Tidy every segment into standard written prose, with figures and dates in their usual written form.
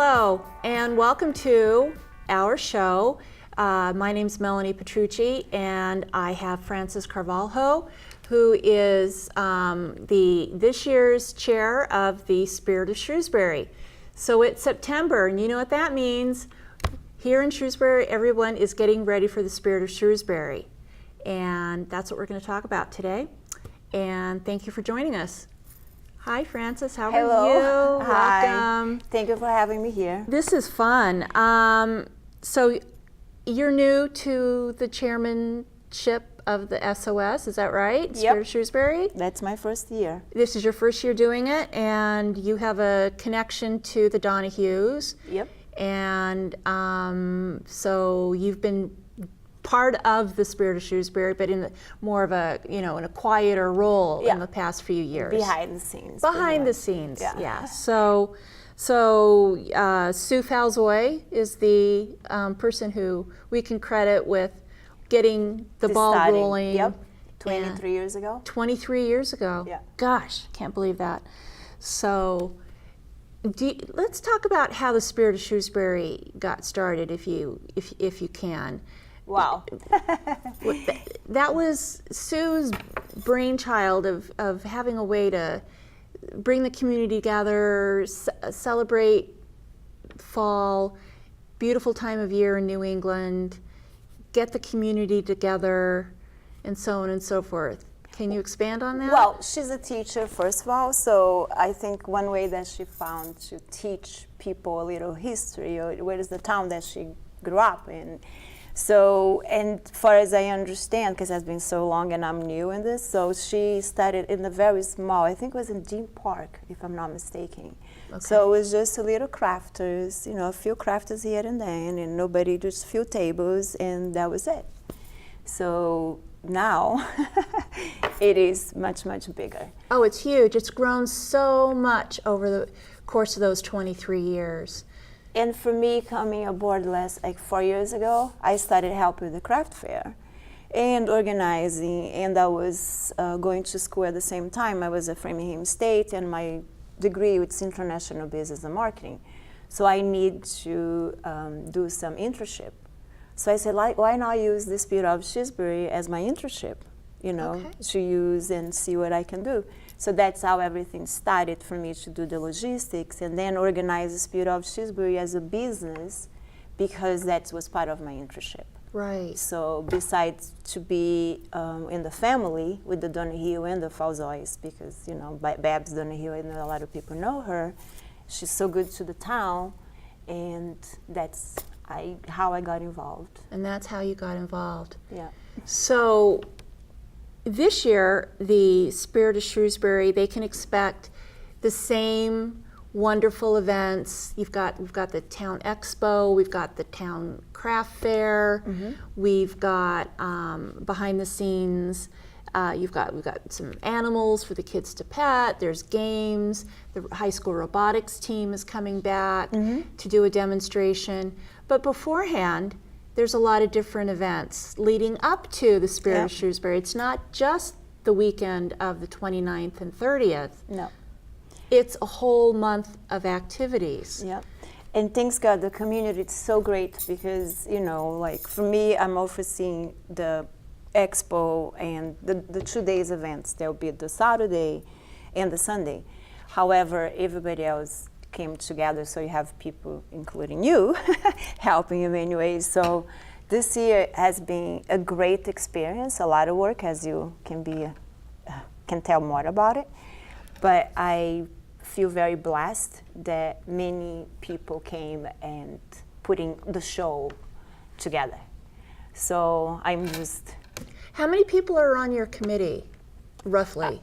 Hello, and welcome to our show. My name's Melanie Petrucci, and I have Frances Carvalho, who is this year's chair of the Spirit of Shrewsbury. So it's September, and you know what that means. Here in Shrewsbury, everyone is getting ready for the Spirit of Shrewsbury. And that's what we're going to talk about today. And thank you for joining us. Hi, Frances. How are you? Hi. Welcome. Thank you for having me here. This is fun. So you're new to the chairmanship of the SOS, is that right? Spirit of Shrewsbury? That's my first year. This is your first year doing it, and you have a connection to the Donahues. Yep. And so you've been part of the Spirit of Shrewsbury, but in more of a, in a quieter role in the past few years. Behind the scenes. Behind the scenes, yeah. So Sue Falzoy is the person who we can credit with getting the ball rolling. Yep. 23 years ago. 23 years ago. Yeah. Gosh, can't believe that. So let's talk about how the Spirit of Shrewsbury got started, if you can. Wow. That was Sue's brainchild of having a way to bring the community together, celebrate fall, beautiful time of year in New England, get the community together, and so on and so forth. Can you expand on that? Well, she's a teacher, first of all, so I think one way that she found to teach people a little history, or where is the town that she grew up in. So, and far as I understand, because it's been so long and I'm new in this, so she started in a very small, I think it was in Dean Park, if I'm not mistaken. Okay. So it was just a little crafters, a few crafters here and then, and nobody, just a few tables, and that was it. So now it is much, much bigger. Oh, it's huge. It's grown so much over the course of those 23 years. And for me, coming aboard 4 years ago, I started helping with the craft fair and organizing, and I was going to school at the same time. I was at Framingham State, and my degree was international business and marketing. So I need to do some internship. So I said, why not use the Spirit of Shrewsbury as my internship, to use and see what I can do. So that's how everything started for me, to do the logistics and then organize the Spirit of Shrewsbury as a business, because that was part of my internship. Right. So besides to be in the family with the Donahue and the Falzoys, because, Babs Donahue, and a lot of people know her, she's so good to the town, and that's how I got involved. And that's how you got involved. Yeah. So this year, the Spirit of Shrewsbury, they can expect the same wonderful events. We've got the town expo, we've got the town craft fair, we've got behind the scenes. We've got some animals for the kids to pet. There's games. The high school robotics team is coming back to do a demonstration. But beforehand, there's a lot of different events leading up to the Spirit of Shrewsbury. It's not just the weekend of the 29th and 30th. No. It's a whole month of activities. Yeah. And thanks God, the community is so great, because, for me, I'm overseeing the expo and the 2 days events. There'll be the Saturday and the Sunday. However, everybody else came together, so you have people, including you, helping in many ways. So this year has been a great experience, a lot of work, as you can tell more about it. But I feel very blessed that many people came and putting the show together. So I'm just... How many people are on your committee, roughly?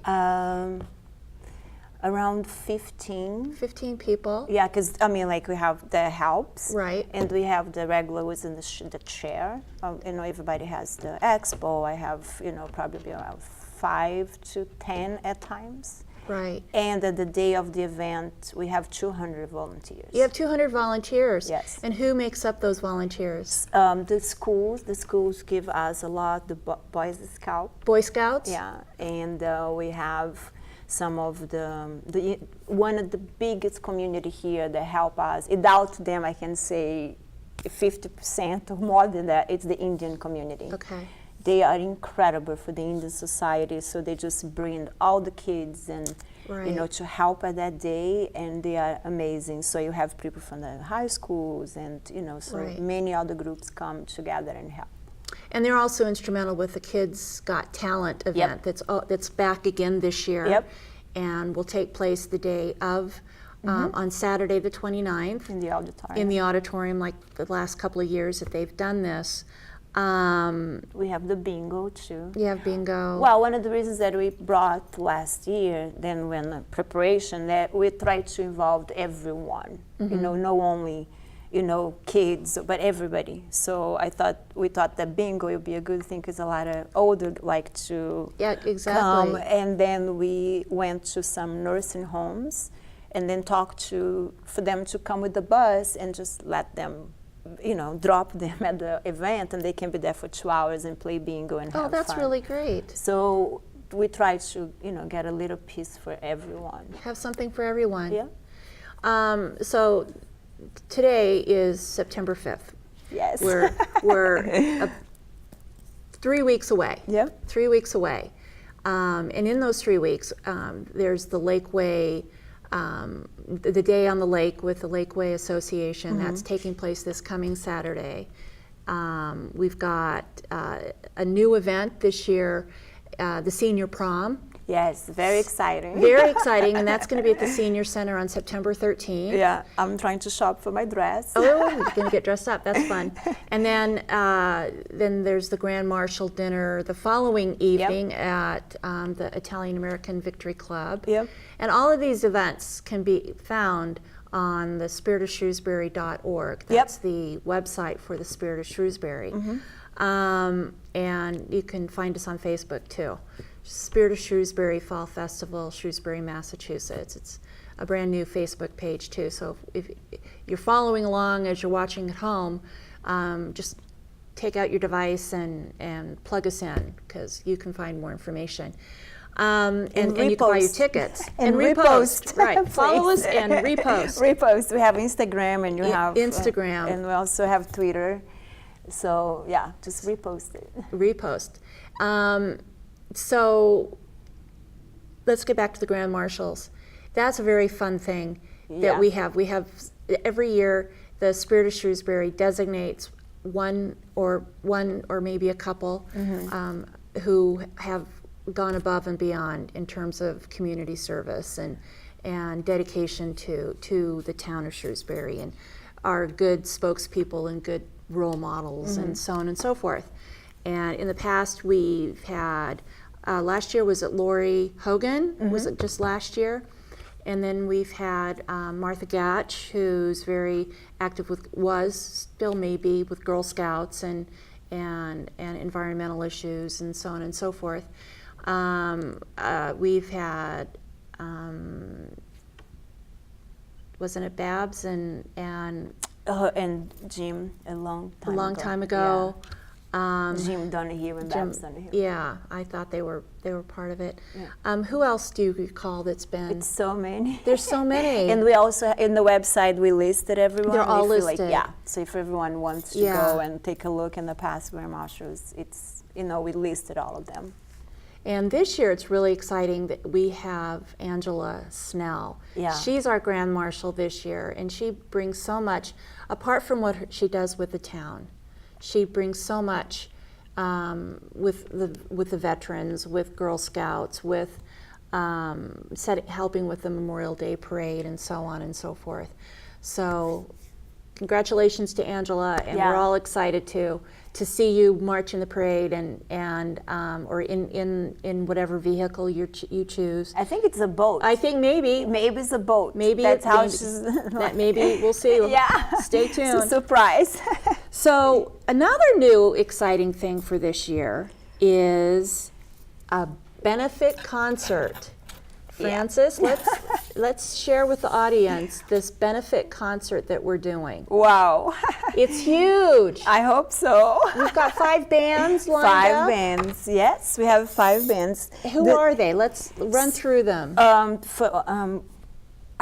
Around 15. 15 people? Yeah, because, we have the helps. Right. And we have the regulars in the chair. Everybody has the expo. I have, probably around 5 to 10 at times. Right. And at the day of the event, we have 200 volunteers. You have 200 volunteers? Yes. And who makes up those volunteers? The schools give us a lot, the Boy Scouts. Boy Scouts? Yeah, and we have some of the one of the biggest community here that help us. Without them, I can say 50% or more than that, it's the Indian community. Okay. They are incredible for the Indian society, so they just bring all the kids and Right. to help at that day, and they are amazing. So you have people from the high schools, and so Right. many other groups come together and help. And they're also instrumental with the Kids Got Talent event that's back again this year. Yep. And will take place the day of, on Saturday the 29th. In the auditorium. In the auditorium, like the last couple of years that they've done this. We have the bingo too. You have bingo. Well, one of the reasons that we brought last year, then when the preparation, that we tried to involve everyone, not only, kids, but everybody. So we thought that bingo would be a good thing because a lot of older like to exactly. come. And then we went to some nursing homes and then talked for them to come with the bus and just let them drop them at the event, and they can be there for 2 hours and play bingo and have fun. Oh, that's really great. So we try to, get a little piece for everyone. Have something for everyone. Yeah. So today is September 5th. Yes. We're 3 weeks away. Yep. 3 weeks away. And in those 3 weeks, there's the Lakeway, the Day on the Lake with the Lakeway Association. That's taking place this coming Saturday. We've got a new event this year, the Senior Prom. Yes, very exciting. Very exciting, and that's going to be at the Senior Center on September 13th. Yeah, I'm trying to shop for my dress. Oh, you're going to get dressed up. That's fun. And then there's the Grand Marshal dinner the following evening at the Italian American Victory Club. Yep. And all of these events can be found on the spiritofshrewsbury.org. That's the website for the Spirit of Shrewsbury. And you can find us on Facebook too. Spirit of Shrewsbury Fall Festival, Shrewsbury, Massachusetts. It's a brand new Facebook page too. So if you're following along as you're watching at home, just take out your device and plug us in, because you can find more information. And you can buy your tickets. And repost. Right. Follow us and repost. Repost. We have Instagram, and you have Instagram. and we also have Twitter. So yeah, just repost it. Repost. So let's get back to the Grand Marshals. That's a very fun thing that we have. We have every year the Spirit of Shrewsbury designates one or maybe a couple who have gone above and beyond in terms of community service and dedication to the town of Shrewsbury, and are good spokespeople and good role models and so on and so forth. And in the past we've had, last year was it Lori Hogan? Was it just last year? And then we've had Martha Gatch, who's very active was still maybe with Girl Scouts and environmental issues and so on and so forth. We've had, wasn't it Babs and Jim a long time ago. Jim Donahue and Babs Donahue. Yeah, I thought they were part of it. Yeah. Who else do you recall that's been? It's so many. There's so many. And we also, in the website, we listed everyone. They're all if listed. So if everyone wants to go and take a look in the past Grand Marshals, it's, we listed all of them. And this year it's really exciting that we have Angela Snell. Yeah. She's our Grand Marshal this year, and she brings so much, apart from what she does with the town. She brings so much with the veterans, with Girl Scouts, with helping with the Memorial Day Parade and so on and so forth. So congratulations to Angela, and we're all excited to see you march in the parade and or in whatever vehicle you choose. I think it's a boat. I think maybe it's a boat. Maybe that's how maybe, she's. Maybe we'll see. Stay tuned. It's a surprise. So another new exciting thing for this year is a benefit concert. Francis, let's share with the audience this benefit concert that we're doing. Wow. It's huge. I hope so. We've got 5 bands lined up. 5 bands. Yes, we have 5 bands. Who are they? Let's run through them. I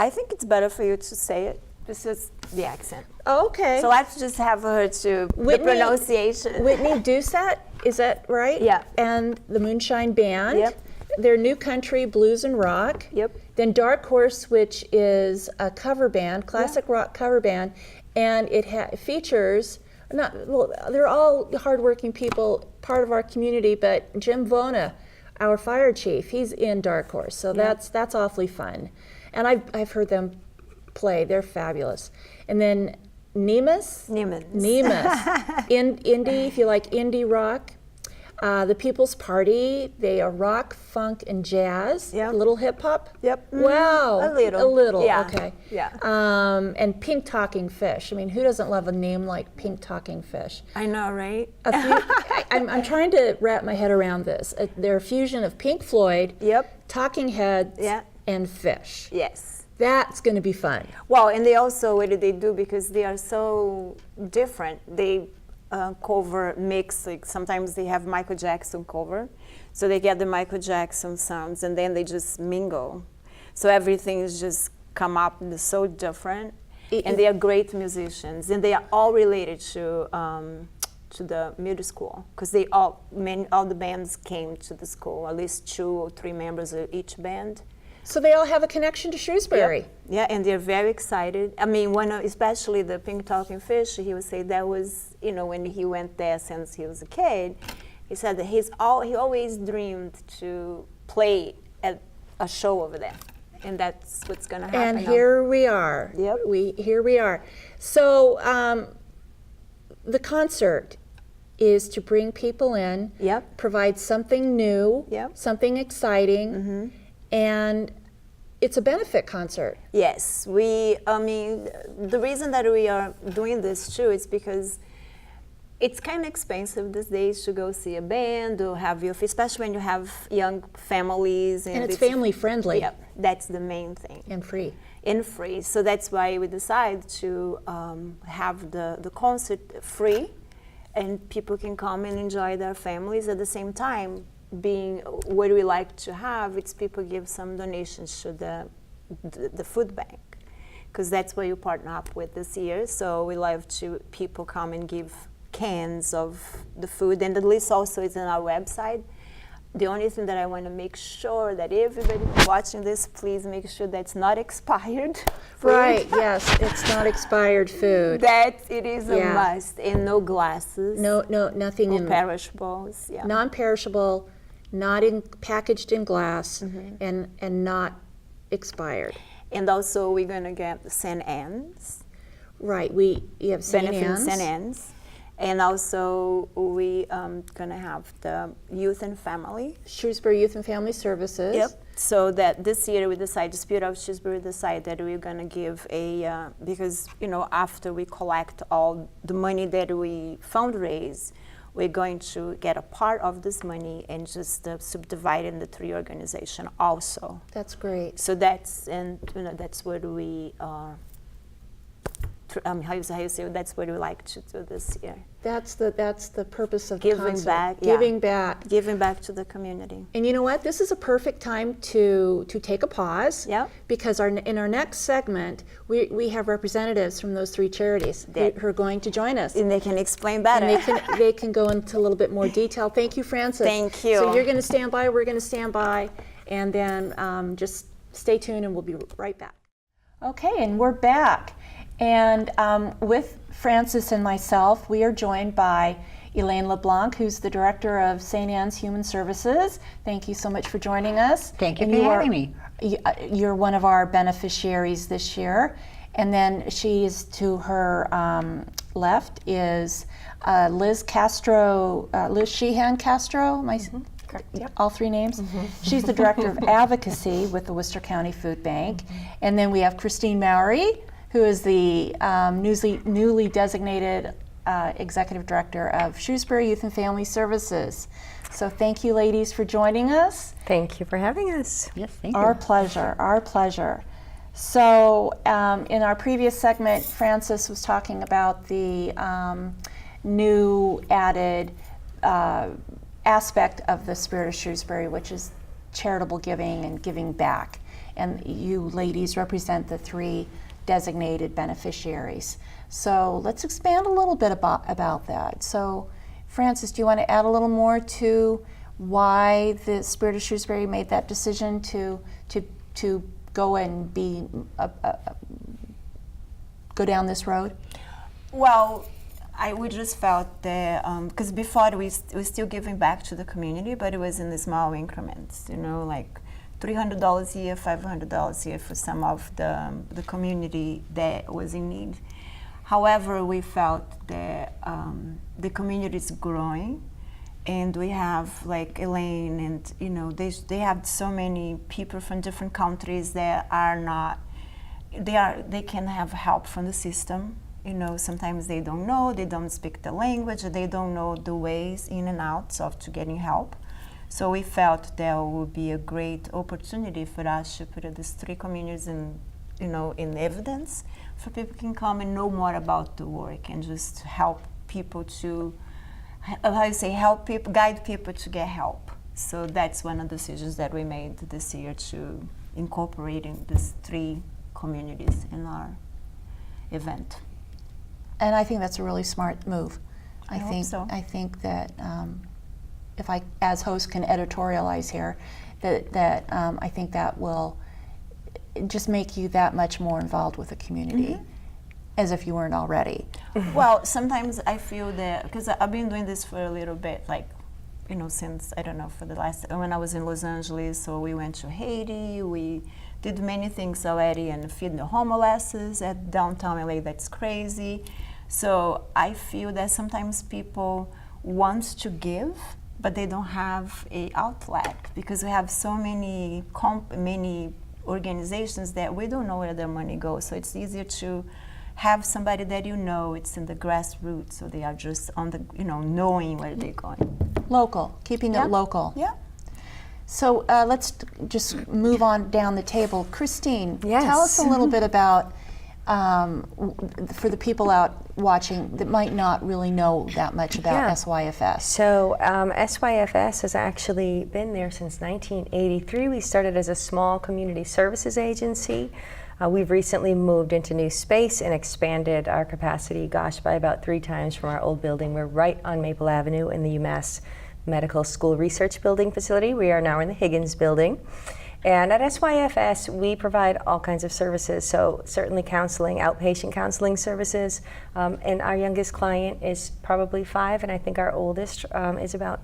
think it's better for you to say it. This is the accent. Oh, okay. So let's just have her to the pronunciation. Whitney Doucette, is that right? Yeah. And the Moonshine Band. Yep. They're new country, blues, and rock. Yep. Then Dark Horse, which is a cover band, classic rock cover band, and it features, they're all hardworking people, part of our community, but Jim Vona, our fire chief, he's in Dark Horse, so that's awfully fun. And I've heard them play, they're fabulous. And then Nemus, indie, if you like indie rock. The People's Party, they are rock, funk, and jazz. Yep. A little hip hop. Yep. Wow. A little. A little. Yeah. Okay. Yeah. And Pink Talking Fish. I mean, who doesn't love a name like Pink Talking Fish? I know, right? I'm trying to wrap my head around this. They're a fusion of Pink Floyd, Talking Heads, and Fish. Yes. That's going to be fun. Well, and they also, what do they do? Because they are so different. They cover mix, like sometimes they have Michael Jackson cover, so they get the Michael Jackson sounds and then they just mingle, so everything is just come up and it's so different. And they are great musicians, and they are all related to the middle school, because they all the bands came to the school, at least 2 or 3 members of each band. So they all have a connection to Shrewsbury. Yep. Yeah, and they're very excited. I mean, especially the Pink Talking Fish, he would say that was, when he went there since he was a kid, he said that he always dreamed to play at a show over there. And that's what's going to happen. And here we are. Yep. Here we are. So the concert is to bring people in, provide something new, something exciting, and it's a benefit concert. Yes, the reason that we are doing this too is because it's kind of expensive these days to go see a band or have especially when you have young families. And it's family friendly. Yep, that's the main thing. And free. And free. So that's why we decided to have the concert free, and people can come and enjoy their families at the same time. What we like to have, it's people give some donations to the food bank, because that's what you partner up with this year. So we love to people come and give cans of the food, and the list also is on our website. The only thing that I want to make sure that everybody watching this, please make sure that's not expired food. Right, yes, it's not expired food. That it is a must, and no glasses. No, nothing in perishables. Yeah. Non-perishable, not packaged in glass, and not expired. And also we're going to get St. Anne's. Right, we have St. Anne's. St. Anne's. And also we going to have the Youth and Family. Shrewsbury Youth and Family Services. Yep. So that this year we decided, Spirit of Shrewsbury decided that we're going to give because, after we collect all the money that we fundraise, we're going to get a part of this money and just subdivide in the 3 organizations also. That's great. So that's what we how you say that's what we like to do this year. That's the purpose of giving concert. back. Giving back. Giving back to the community. And you know what? This is a perfect time to take a pause. Yeah. Because in our next segment, we have representatives from those 3 charities who are going to join us. And they can explain better. And they can go into a little bit more detail. Thank you, Frances. Thank you. So you're going to stand by. We're going to stand by, and then just stay tuned, and we'll be right back. Okay, and we're back. And with Frances and myself, we are joined by Elaine LeBlanc, who's the Director of St. Anne's Human Services. Thank you so much for joining us. Thank you for having me. You're one of our beneficiaries this year. And then she's to her left is Liz Castro, Liz Sheehan Castro, correct? Yep. All 3 names. She's the Director of Advocacy with the Worcester County Food Bank. And then we have Christine Mowry, who is the newly designated Executive Director of Shrewsbury Youth and Family Services. So thank you, ladies, for joining us. Thank you for having us. Yes, thank you. Our pleasure, our pleasure. So in our previous segment, Francis was talking about the new added aspect of the Spirit of Shrewsbury, which is charitable giving and giving back. And you ladies represent the 3 designated beneficiaries. So let's expand a little bit about that. So Francis, do you want to add a little more to why the Spirit of Shrewsbury made that decision to go and be go down this road? Well, we just felt that because before we were still giving back to the community, but it was in the small increments, you know, like $300 a year, $500 a year for some of the community that was in need. However, we felt that the community is growing, and we have like Elaine, and you know, they have so many people from different countries that are not, they can have help from the system. You know, sometimes they don't know, they don't speak the language, they don't know the ways in and out of to getting help. So we felt there would be a great opportunity for us to put these 3 communities in, you know, in evidence, for people can come and know more about the work and just help people to, help people, guide people to get help. So that's one of the decisions that we made this year, to incorporating these 3 communities in our event. And I think that's a really smart move. I hope so. I think that if I, as host, can editorialize here, that I think that will just make you that much more involved with the community, as if you weren't already. Well, sometimes I feel that, because I've been doing this for a little bit, like, you know, since, I don't know, for the last, when I was in Los Angeles, so we went to Haiti, we did many things already, and feed the homeless at downtown LA, that's crazy. So I feel that sometimes people want to give, but they don't have a outlet, because we have so many many organizations that we don't know where their money goes. So it's easier to have somebody that you know, it's in the grassroots, so they are just on the, you know, knowing where they're going. Local, keeping it local. Yeah. So let's just move on down the table. Christine, Yes. tell us a little bit about, for the people out watching that might not really know that much about Yeah. SYFS. So SYFS has actually been there since 1983. We started as a small community services agency. We've recently moved into new space and expanded our capacity, by about 3 times from our old building. We're right on Maple Avenue in the UMass Medical School Research Building facility. We are now in the Higgins building. And at SYFS, we provide all kinds of services, so certainly counseling, outpatient counseling services, and our youngest client is probably 5, and I think our oldest is about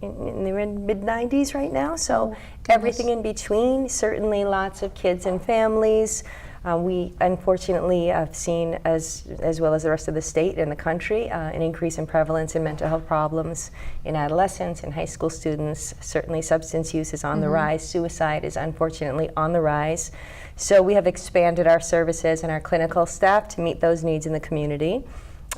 in the mid-90s right now, so everything in between, certainly lots of kids and families. We unfortunately have seen, as well as the rest of the state and the country, an increase in prevalence in mental health problems in adolescents and high school students. Certainly substance use is on the rise. Suicide is unfortunately on the rise. So we have expanded our services and our clinical staff to meet those needs in the community.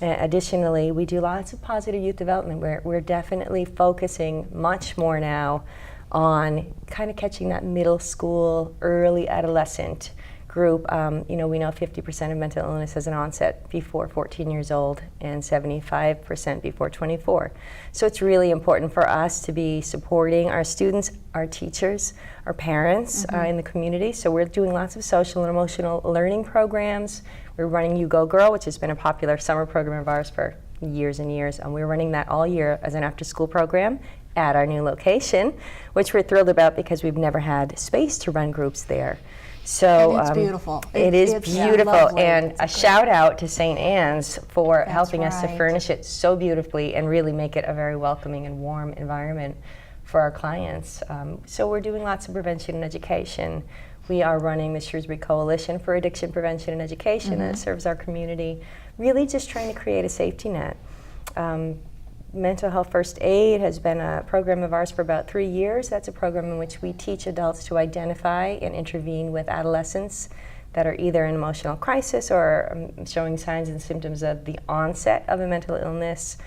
Additionally, we do lots of positive youth development. We're definitely focusing much more now on kind of catching that middle school, early adolescent group. We know 50% of mental illness has an onset before 14 years old and 75% before 24. So it's really important for us to be supporting our students, our teachers, our parents in the community. So we're doing lots of social and emotional learning programs. We're running You Go Girl, which has been a popular summer program of ours for years and years, and we're running that all year as an after-school program at our new location, which we're thrilled about because we've never had space to run groups there. So And it's beautiful. It is It's beautiful, lovely. and a shout out to St. Anne's for That's helping us to right. furnish it so beautifully and really make it a very welcoming and warm environment for our clients. So we're doing lots of prevention and education. We are running the Shrewsbury Coalition for Addiction Prevention and Education that serves our community, really just trying to create a safety net. Mental Health First Aid has been a program of ours for about 3 years. That's a program in which we teach adults to identify and intervene with adolescents that are either in emotional crisis or showing signs and symptoms of the onset of a mental illness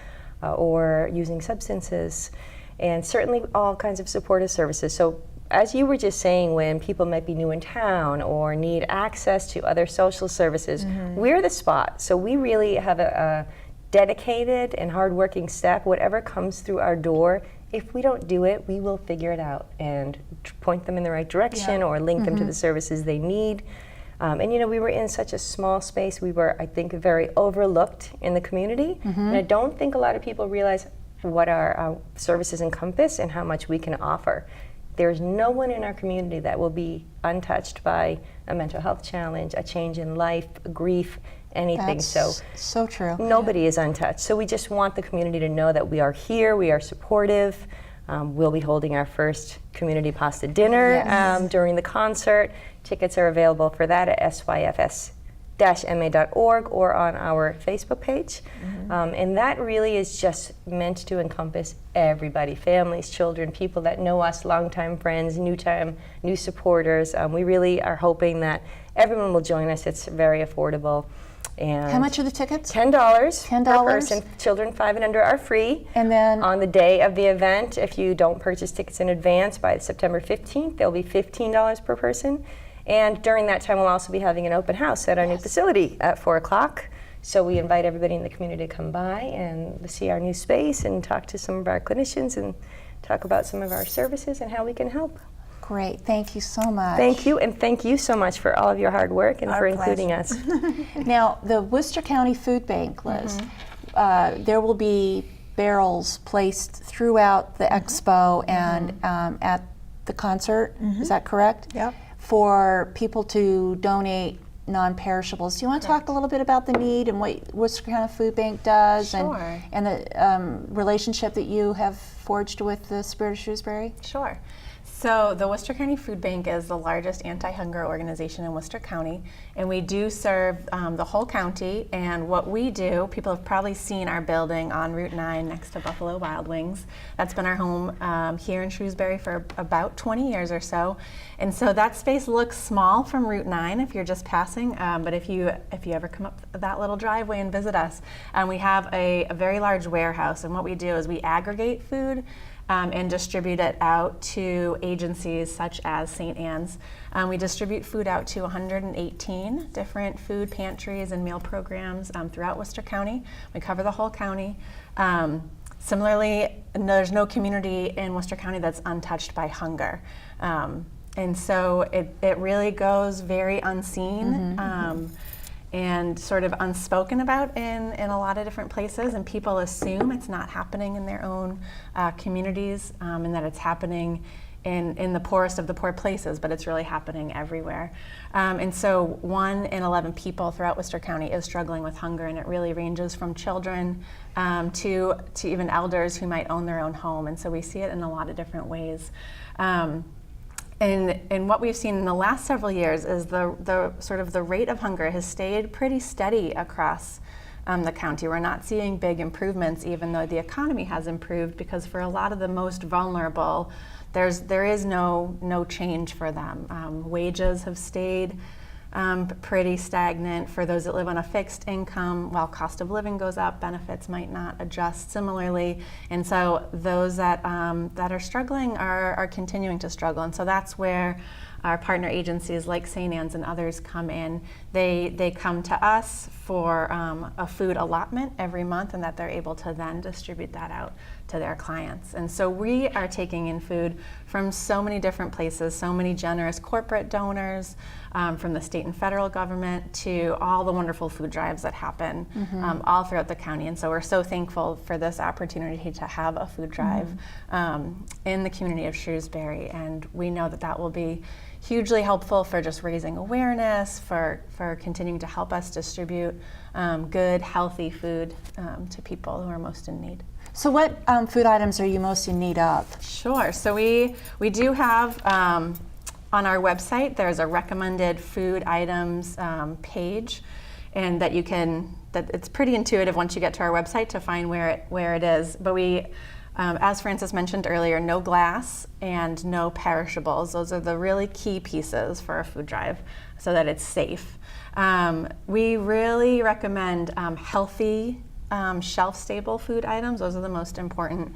or using substances, and certainly all kinds of supportive services. So as you were just saying, when people might be new in town or need access to other social services, we're the spot. So we really have a dedicated and hardworking staff. Whatever comes through our door, if we don't do it, we will figure it out and point them in the right direction or link them to the services they need. And you know, we were in such a small space. We were, I think, very overlooked in the community. And I don't think a lot of people realize what our services encompass and how much we can offer. There's no one in our community that will be untouched by a mental health challenge, a change in life, grief, anything. That's so true. Nobody is untouched. So we just want the community to know that we are here, we are supportive. We'll be holding our first community pasta dinner during the concert. Tickets are available for that at SYFS-MA.org or on our Facebook page. And that really is just meant to encompass everybody, families, children, people that know us, longtime friends, new supporters. We really are hoping that everyone will join us. It's very affordable. And How much are the tickets? $10 $10 per person. Children 5 and under are free. And then On the day of the event, if you don't purchase tickets in advance by September 15th, they'll be $15 per person. And during that time, we'll also be having an open house at our new facility at 4 o'clock. So we invite everybody in the community to come by and see our new space and talk to some of our clinicians and talk about some of our services and how we can help. Great, thank you so much. Thank you, and thank you so much for all of your hard work and Our for including us. Now, the Worcester County Food Bank, Liz, there will be barrels placed throughout the expo and at the concert, is that correct? Yep. For people to donate non-perishables. Do you want to talk a little bit about the need and what Worcester County Food Bank does Sure. and the relationship that you have forged with the Spirit of Shrewsbury? Sure. So the Worcester County Food Bank is the largest anti-hunger organization in Worcester County, and we do serve the whole county. And what we do, people have probably seen our building on Route 9 next to Buffalo Wild Wings. That's been our home here in Shrewsbury for about 20 years or so. And so that space looks small from Route 9 if you're just passing, but if you ever come up that little driveway and visit us, we have a very large warehouse. And what we do is we aggregate food and distribute it out to agencies such as St. Anne's. We distribute food out to 118 different food pantries and meal programs throughout Worcester County. We cover the whole county. Similarly, there's no community in Worcester County that's untouched by hunger. And so it really goes very unseen. And sort of unspoken about in a lot of different places, and people assume it's not happening in their own communities, and that it's happening in the poorest of the poor places, but it's really happening everywhere. And so 1 in 11 people throughout Worcester County is struggling with hunger, and it really ranges from children to even elders who might own their own home, and so we see it in a lot of different ways. And what we've seen in the last several years is the sort of the rate of hunger has stayed pretty steady across the county. We're not seeing big improvements, even though the economy has improved, because for a lot of the most vulnerable, there is no change for them. Wages have stayed pretty stagnant. For those that live on a fixed income, while cost of living goes up, benefits might not adjust similarly. And so those that are struggling are continuing to struggle. And so that's where our partner agencies like St. Anne's and others come in. They come to us for a food allotment every month, and that they're able to then distribute that out to their clients. And so we are taking in food from so many different places, so many generous corporate donors, from the state and federal government to all the wonderful food drives that happen all throughout the county. And so we're so thankful for this opportunity to have a food drive in the community of Shrewsbury. And we know that that will be hugely helpful for just raising awareness, for continuing to help us distribute good, healthy food to people who are most in need. So what food items are you most in need of? Sure. So we do have on our website, there's a recommended food items page, and that it's pretty intuitive once you get to our website to find where it is. But we, as Frances mentioned earlier, no glass and no perishables. Those are the really key pieces for a food drive so that it's safe. We really recommend healthy shelf-stable food items. Those are the most important.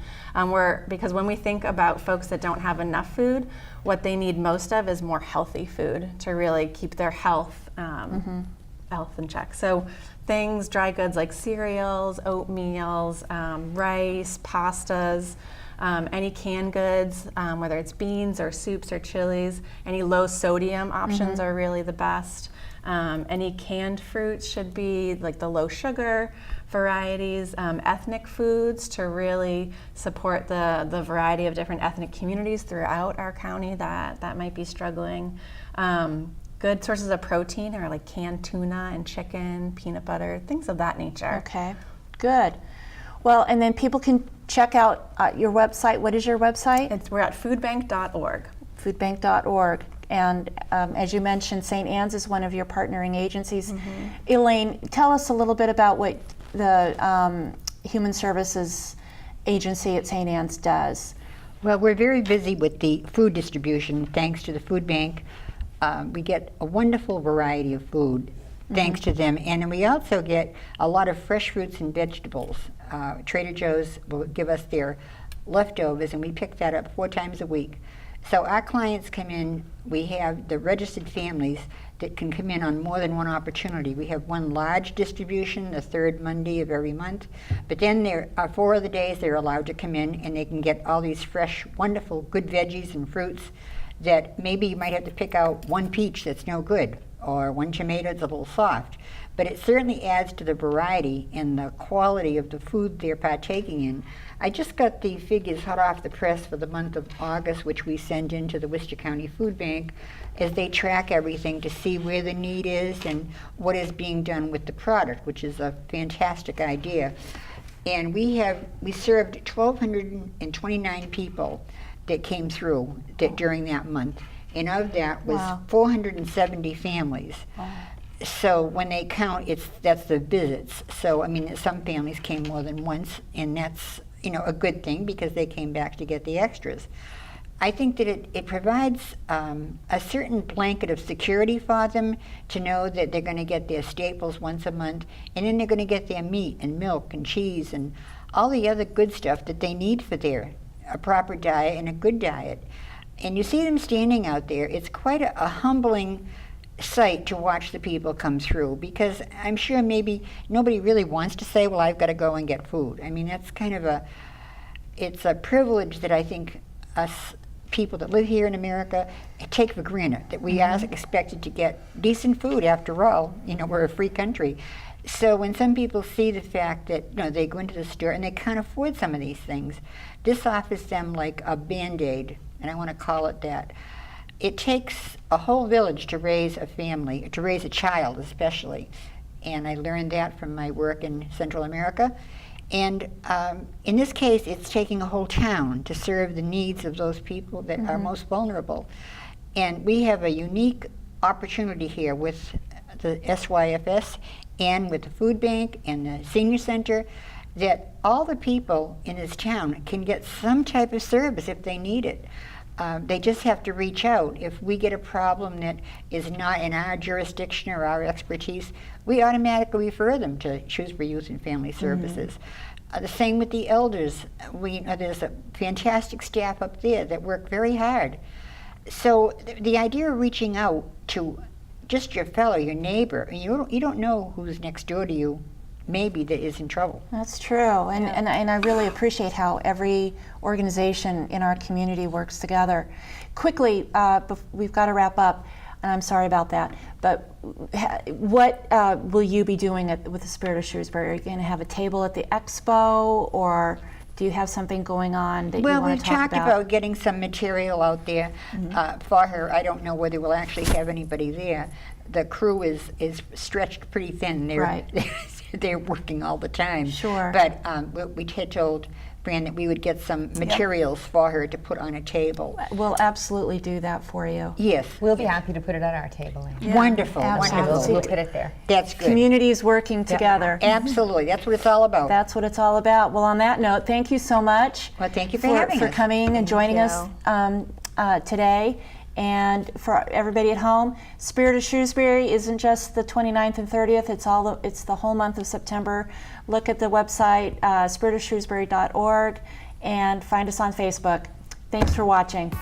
Because when we think about folks that don't have enough food, what they need most of is more healthy food to really keep their health in check. So things, dry goods like cereals, oatmeals, rice, pastas, any canned goods, whether it's beans or soups or chilies, any low sodium options are really the best. Any canned fruits should be like the low sugar varieties, ethnic foods to really support the variety of different ethnic communities throughout our county that might be struggling. Good sources of protein are like canned tuna and chicken, peanut butter, things of that nature. Okay, good. Well, and then people can check out your website. What is your website? We're at foodbank.org. Foodbank.org. And as you mentioned, St. Anne's is one of your partnering agencies. Elaine, tell us a little bit about what the Human Services Agency at St. Anne's does. Well, we're very busy with the food distribution, thanks to the food bank. We get a wonderful variety of food, thanks to them. And then we also get a lot of fresh fruits and vegetables. Trader Joe's will give us their leftovers, and we pick that up 4 times a week. So our clients come in, we have the registered families that can come in on more than one opportunity. We have one large distribution, the 3rd Monday of every month, but then there are 4 other days they're allowed to come in and they can get all these fresh, wonderful, good veggies and fruits that maybe you might have to pick out one peach that's no good, or one tomato that's a little soft. But it certainly adds to the variety and the quality of the food they're partaking in. I just got the figures hot off the press for the month of August, which we send into the Worcester County Food Bank as they track everything to see where the need is and what is being done with the product, which is a fantastic idea. And we served 1,229 people that came through during that month. And of that was 470 families. So when they count, that's the visits. So I mean, some families came more than once, and that's a good thing because they came back to get the extras. I think that it provides a certain blanket of security for them to know that they're going to get their staples once a month, and then they're going to get their meat and milk and cheese and all the other good stuff that they need for a proper diet and a good diet. And you see them standing out there. It's quite a humbling sight to watch the people come through, because I'm sure maybe nobody really wants to say, well, I've got to go and get food. I mean, that's kind of it's a privilege that I think us people that live here in America take for granted, that we are expected to get decent food. After all, we're a free country. So when some people see the fact that they go into the store and they can't afford some of these things, this offers them like a Band-Aid, and I want to call it that. It takes a whole village to raise a family, to raise a child especially, and I learned that from my work in Central America. And in this case, it's taking a whole town to serve the needs of those people that are most vulnerable. And we have a unique opportunity here with the SYFS and with the food bank and the senior center, that all the people in this town can get some type of service if they need it. They just have to reach out. If we get a problem that is not in our jurisdiction or our expertise, we automatically refer them to Shrewsbury Youth and Family Services. The same with the elders. There's a fantastic staff up there that work very hard. So the idea of reaching out to just your your neighbor, you don't know who's next door to you, maybe, that is in trouble. That's true, and I really appreciate how every organization in our community works together. Quickly, we've got to wrap up, and I'm sorry about that, but what will you be doing with the Spirit of Shrewsbury? Are you going to have a table at the expo, or do you have something going on that you want to talk about? Well, we've talked about getting some material out there for her. I don't know whether we'll actually have anybody there. The crew is stretched pretty thin. They're working all the time. Sure. But we had told Fran that we would get some materials for her to put on a table. We'll absolutely do that for you. Yes. We'll be happy to put it on our table. Yeah. Wonderful, Absolutely. wonderful. We'll put it there. That's good. Communities working together. Absolutely, that's what it's all about. That's what it's all about. Well, on that note, thank you so much. Well, thank you for having us. coming and joining us today. And for everybody at home, Spirit of Shrewsbury isn't just the 29th and 30th, it's the whole month of September. Look at the website, spiritofshrewsbury.org, and find us on Facebook. Thanks for watching.